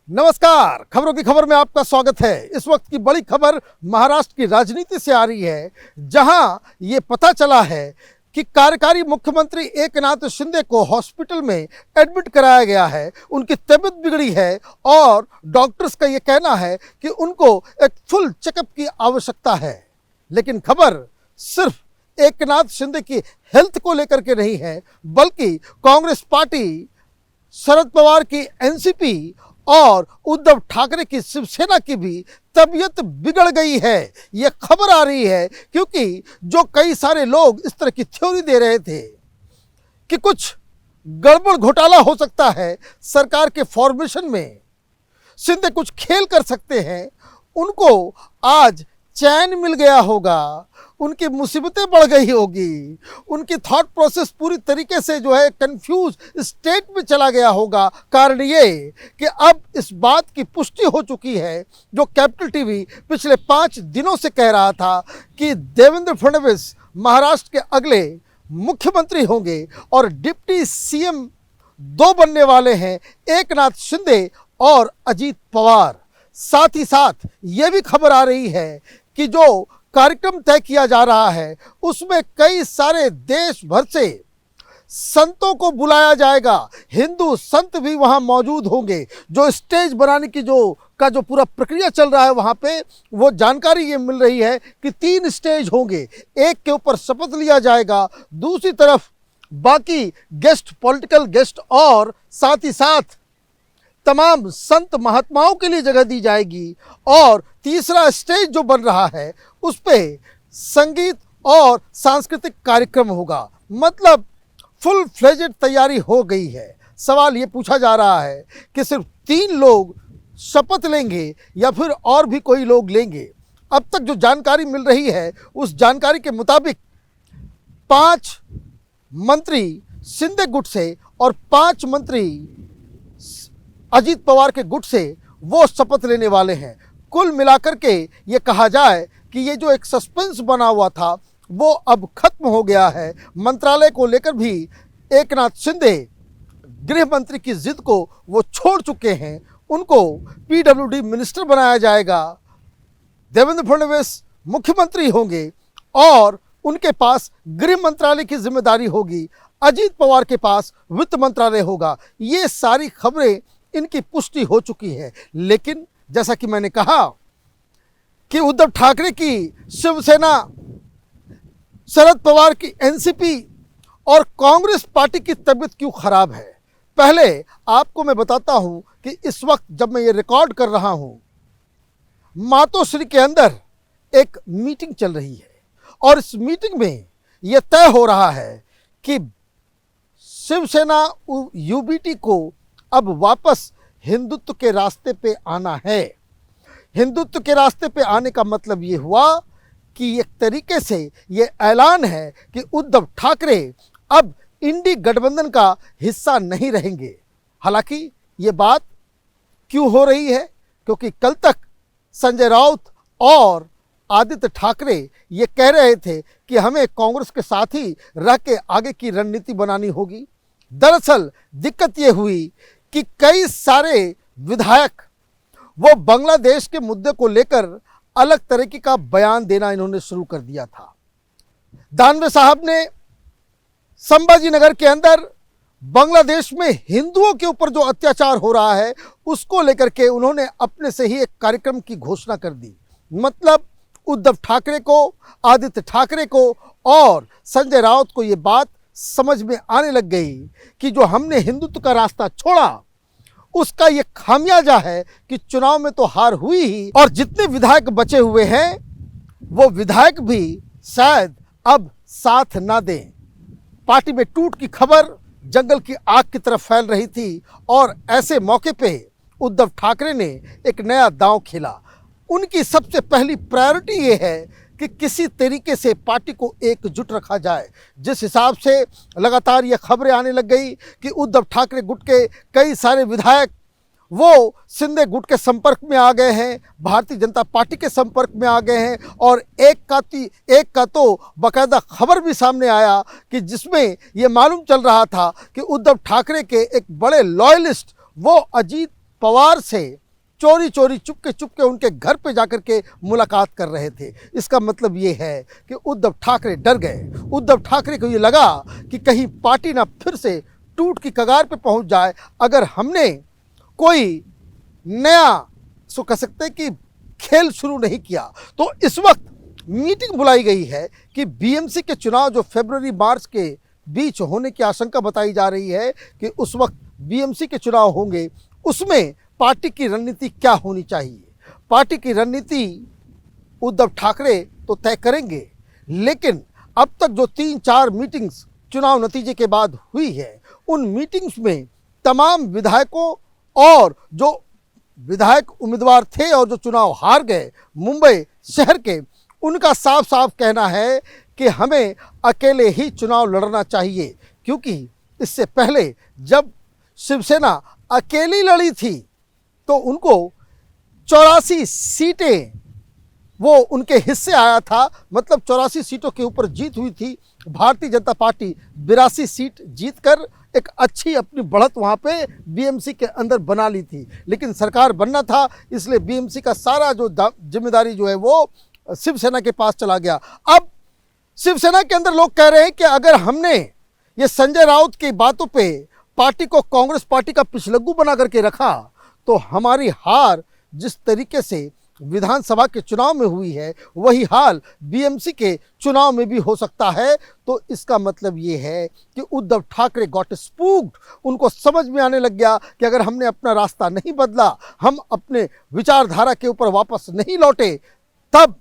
नमस्कार, खबरों की खबर में आपका स्वागत है। इस वक्त की बड़ी खबर महाराष्ट्र की राजनीति से आ रही है, जहां ये पता चला है कि कार्यकारी मुख्यमंत्री एकनाथ शिंदे को हॉस्पिटल में एडमिट कराया गया है। उनकी तबीयत बिगड़ी है और डॉक्टर्स का ये कहना है कि उनको एक फुल चेकअप की आवश्यकता है। लेकिन खबर सिर्फ एकनाथ शिंदे की हेल्थ को लेकर के नहीं है, बल्कि कांग्रेस पार्टी, शरद पवार की एनसीपी और उद्धव ठाकरे की शिवसेना की भी तबीयत बिगड़ गई है। यह खबर आ रही है क्योंकि जो कई सारे लोग इस तरह की थ्योरी दे रहे थे कि कुछ गड़बड़ घोटाला हो सकता है सरकार के फॉर्मेशन में, शिंदे कुछ खेल कर सकते हैं, उनको आज चैन मिल गया होगा, उनकी मुसीबतें बढ़ गई होगी, उनकी थॉट प्रोसेस पूरी तरीके से जो है कंफ्यूज स्टेट में चला गया होगा। कारण ये कि अब इस बात की पुष्टि हो चुकी है, जो कैपिटल टीवी पिछले 5 दिनों से कह रहा था कि देवेंद्र फडणवीस महाराष्ट्र के अगले मुख्यमंत्री होंगे और डिप्टी सीएम 2 बनने वाले हैं, एकनाथ शिंदे और अजीत पवार। साथ ही साथ ये भी खबर आ रही है कि जो कार्यक्रम तय किया जा रहा है उसमें कई सारे देश भर से संतों को बुलाया जाएगा, हिंदू संत भी वहां मौजूद होंगे। जो स्टेज बनाने की जो पूरा प्रक्रिया चल रहा है वहां पे, वो जानकारी ये मिल रही है कि 3 स्टेज होंगे। एक के ऊपर शपथ लिया जाएगा, दूसरी तरफ बाकी गेस्ट, पॉलिटिकल गेस्ट और साथ ही साथ तमाम संत महात्माओं के लिए जगह दी जाएगी। और तीसरा स्टेज जो बन रहा है उस पे संगीत और सांस्कृतिक कार्यक्रम होगा। मतलब फुल फ्लेजेड तैयारी हो गई है। सवाल ये पूछा जा रहा है कि सिर्फ 3 लोग शपथ लेंगे या फिर और भी कोई लोग लेंगे। अब तक जो जानकारी मिल रही है उस जानकारी के मुताबिक 5 मंत्री शिंदे गुट से और 5 मंत्री अजीत पवार के गुट से वो शपथ लेने वाले हैं। कुल मिलाकर के ये कहा जाए कि ये जो एक सस्पेंस बना हुआ था वो अब खत्म हो गया है। मंत्रालय को लेकर भी एकनाथ शिंदे गृह मंत्री की जिद को वो छोड़ चुके हैं। उनको पीडब्ल्यूडी मिनिस्टर बनाया जाएगा, देवेंद्र फडणवीस मुख्यमंत्री होंगे और उनके पास गृह मंत्रालय की जिम्मेदारी होगी, अजीत पवार के पास वित्त मंत्रालय होगा। ये सारी खबरें इनकी पुष्टि हो चुकी है। लेकिन जैसा कि मैंने कहा कि उद्धव ठाकरे की शिवसेना, शरद पवार की एनसीपी और कांग्रेस पार्टी की तबीयत क्यों खराब है, पहले आपको मैं बताता हूं कि इस वक्त जब मैं ये रिकॉर्ड कर रहा हूं, मातोश्री के अंदर एक मीटिंग चल रही है और इस मीटिंग में यह तय हो रहा है कि शिवसेना यूबीटी को अब वापस हिंदुत्व के रास्ते पे आना है। हिंदुत्व के रास्ते पे आने का मतलब ये हुआ कि एक तरीके से ये ऐलान है कि उद्धव ठाकरे अब इंडी गठबंधन का हिस्सा नहीं रहेंगे। हालांकि ये बात क्यों हो रही है, क्योंकि कल तक संजय राउत और आदित्य ठाकरे ये कह रहे थे कि हमें कांग्रेस के साथ ही रह के आगे की रणनीति बनानी होगी। दरअसल दिक्कत ये हुई कि कई सारे विधायक वो बांग्लादेश के मुद्दे को लेकर अलग तरीके का बयान देना इन्होंने शुरू कर दिया था। दानवे साहब ने संभाजी नगर के अंदर बांग्लादेश में हिंदुओं के ऊपर जो अत्याचार हो रहा है उसको लेकर के उन्होंने अपने से ही एक कार्यक्रम की घोषणा कर दी। मतलब उद्धव ठाकरे को, आदित्य ठाकरे को और संजय राउत को ये बात समझ में आने लग गई कि जो हमने हिंदुत्व का रास्ता छोड़ा उसका ये खामियाजा है कि चुनाव में तो हार हुई ही, और जितने विधायक बचे हुए हैं वो विधायक भी शायद अब साथ ना दें। पार्टी में टूट की खबर जंगल की आग की तरफ फैल रही थी और ऐसे मौके पे उद्धव ठाकरे ने एक नया दांव खेला। उनकी सबसे पहली प्रायोरिटी ये है कि किसी तरीके से पार्टी को एकजुट रखा जाए। जिस हिसाब से लगातार ये खबरें आने लग गई कि उद्धव ठाकरे गुट के कई सारे विधायक वो शिंदे गुट के संपर्क में आ गए हैं, भारतीय जनता पार्टी के संपर्क में आ गए हैं, और एक का तो बाकायदा खबर भी सामने आया कि जिसमें ये मालूम चल रहा था कि उद्धव ठाकरे के एक बड़े लॉयलिस्ट वो अजीत पवार से चोरी चोरी चुपके चुपके उनके घर पे जाकर के मुलाकात कर रहे थे। इसका मतलब ये है कि उद्धव ठाकरे डर गए। उद्धव ठाकरे को ये लगा कि कहीं पार्टी ना फिर से टूट की कगार पे पहुंच जाए अगर हमने कोई नया सो कह सकते हैं कि खेल शुरू नहीं किया। तो इस वक्त मीटिंग बुलाई गई है कि बीएमसी के चुनाव जो फरवरी मार्च के बीच होने की आशंका बताई जा रही है कि उस वक्त बीएमसी के चुनाव होंगे, उसमें पार्टी की रणनीति क्या होनी चाहिए। पार्टी की रणनीति उद्धव ठाकरे तो तय करेंगे, लेकिन अब तक जो 3-4 मीटिंग्स चुनाव नतीजे के बाद हुई है, उन मीटिंग्स में तमाम विधायकों और जो विधायक उम्मीदवार थे और जो चुनाव हार गए मुंबई शहर के, उनका साफ साफ कहना है कि हमें अकेले ही चुनाव लड़ना चाहिए, क्योंकि इससे पहले जब शिवसेना अकेली लड़ी थी तो उनको 84 सीटें वो उनके हिस्से आया था, मतलब 84 सीटों के ऊपर जीत हुई थी। भारतीय जनता पार्टी 82 सीट जीतकर एक अच्छी अपनी बढ़त वहाँ पे बीएमसी के अंदर बना ली थी, लेकिन सरकार बनना था, इसलिए बीएमसी का सारा जो जिम्मेदारी जो है वो शिवसेना के पास चला गया। अब शिवसेना के अंदर लोग कह रहे हैं कि अगर हमने ये संजय राउत की बातों पे पार्टी को कांग्रेस पार्टी का पिछलग्गू बना करके रखा तो हमारी हार जिस तरीके से विधानसभा के चुनाव में हुई है वही हाल बीएमसी के चुनाव में भी हो सकता है। तो इसका मतलब ये है कि उद्धव ठाकरे गॉट स्पूक्ड, उनको समझ में आने लग गया कि अगर हमने अपना रास्ता नहीं बदला, हम अपने विचारधारा के ऊपर वापस नहीं लौटे, तब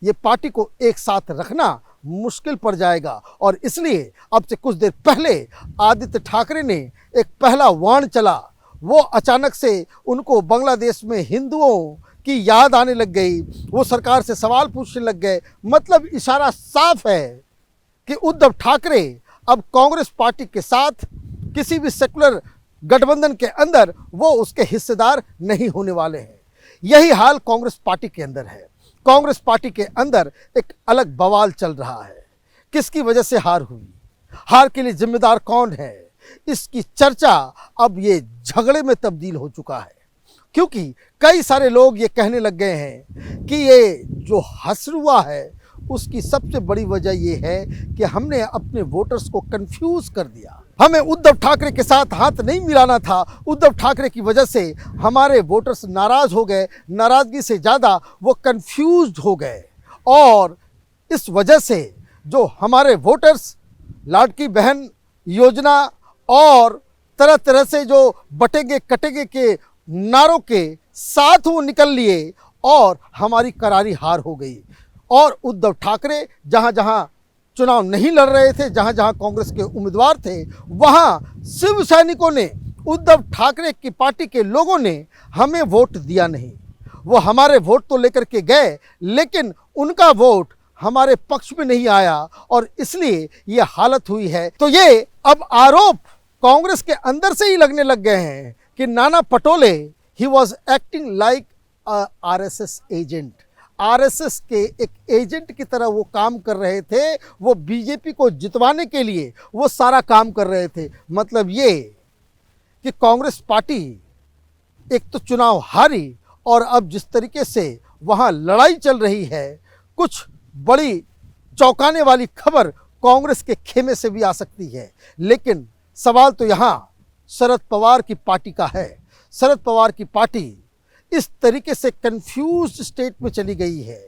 ये पार्टी को एक साथ रखना मुश्किल पड़ जाएगा। और इसलिए अब से कुछ देर पहले आदित्य ठाकरे ने एक पहला वार्न चला, वो अचानक से उनको बांग्लादेश में हिंदुओं की याद आने लग गई, वो सरकार से सवाल पूछने लग गए। मतलब इशारा साफ है कि उद्धव ठाकरे अब कांग्रेस पार्टी के साथ किसी भी सेकुलर गठबंधन के अंदर वो उसके हिस्सेदार नहीं होने वाले हैं। यही हाल कांग्रेस पार्टी के अंदर है। कांग्रेस पार्टी के अंदर एक अलग बवाल चल रहा है। किसकी वजह से हार हुई, हार के लिए जिम्मेदार कौन है, इसकी चर्चा अब ये झगड़े में तब्दील हो चुका है, क्योंकि कई सारे लोग ये कहने लग गए हैं कि ये जो हश्र हुआ है उसकी सबसे बड़ी वजह ये है कि हमने अपने वोटर्स को कंफ्यूज कर दिया। हमें उद्धव ठाकरे के साथ हाथ नहीं मिलाना था, उद्धव ठाकरे की वजह से हमारे वोटर्स नाराज हो गए, नाराजगी से ज़्यादा वो कंफ्यूज्ड हो गए, और इस वजह से जो हमारे वोटर्स लाडकी बहन योजना और तरह तरह से जो बटेंगे कटेंगे के नारों के साथ वो निकल लिए और हमारी करारी हार हो गई। और उद्धव ठाकरे जहां जहां चुनाव नहीं लड़ रहे थे, जहां जहां कांग्रेस के उम्मीदवार थे, वहां शिव सैनिकों ने, उद्धव ठाकरे की पार्टी के लोगों ने हमें वोट दिया नहीं। वो हमारे वोट तो लेकर के गए, लेकिन उनका वोट हमारे पक्ष में नहीं आया, और इसलिए ये हालत हुई है। तो ये अब आरोप कांग्रेस के अंदर से ही लगने लग गए हैं कि Nana Patole he was acting like RSS agent. RSS के एक एजेंट की तरह वो काम कर रहे थे, वो बीजेपी को जितवाने के लिए वो सारा काम कर रहे थे। मतलब ये कि कांग्रेस पार्टी एक तो चुनाव हारी, और अब जिस तरीके से वहाँ लड़ाई चल रही है, कुछ बड़ी चौंकाने वाली खबर कांग्रेस के खेमे से भी आ सकती है। लेकिन सवाल तो यहाँ शरद पवार की पार्टी का है। शरद पवार की पार्टी इस तरीके से कंफ्यूज्ड स्टेट में चली गई है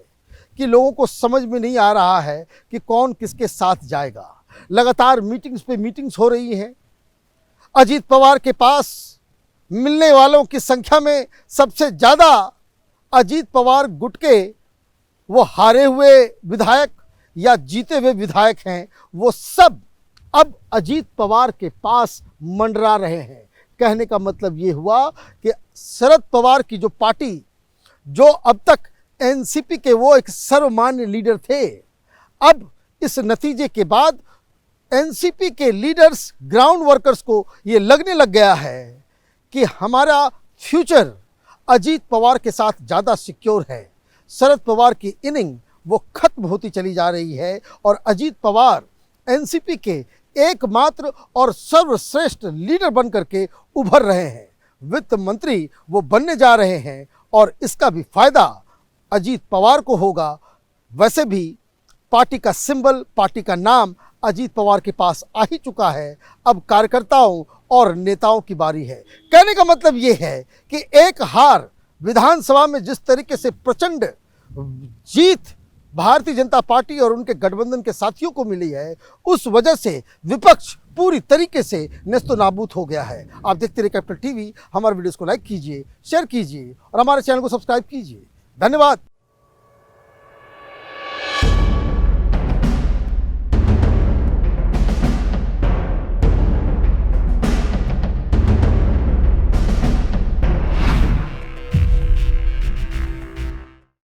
कि लोगों को समझ में नहीं आ रहा है कि कौन किसके साथ जाएगा। लगातार मीटिंग्स पे मीटिंग्स हो रही हैं। अजीत पवार के पास मिलने वालों की संख्या में सबसे ज़्यादा अजीत पवार गुट के वो हारे हुए विधायक या जीते हुए विधायक हैं, वो सब अब अजीत पवार के पास मंडरा रहे हैं। कहने का मतलब ये हुआ कि शरद पवार की जो पार्टी, जो अब तक एनसीपी के वो एक सर्वमान्य लीडर थे, अब इस नतीजे के बाद एनसीपी के लीडर्स, ग्राउंड वर्कर्स को ये लगने लग गया है कि हमारा फ्यूचर अजीत पवार के साथ ज़्यादा सिक्योर है। शरद पवार की इनिंग वो खत्म होती चली जा रही है, और अजीत पवार एनसीपी के एकमात्र और सर्वश्रेष्ठ लीडर बन करके उभर रहे हैं। वित्त मंत्री वो बनने जा रहे हैं और इसका भी फायदा अजीत पवार को होगा। वैसे भी पार्टी का सिंबल, पार्टी का नाम अजीत पवार के पास आ ही चुका है। अब कार्यकर्ताओं और नेताओं की बारी है। कहने का मतलब ये है कि एक हार विधानसभा में जिस तरीके से प्रचंड जीत भारतीय जनता पार्टी और उनके गठबंधन के साथियों को मिली है, उस वजह से विपक्ष पूरी तरीके से नेस्तनाबूद हो गया है। आप देखते रहिए कैपिटल टीवी। हमारे वीडियोस को लाइक कीजिए, शेयर कीजिए और हमारे चैनल को सब्सक्राइब कीजिए। धन्यवाद।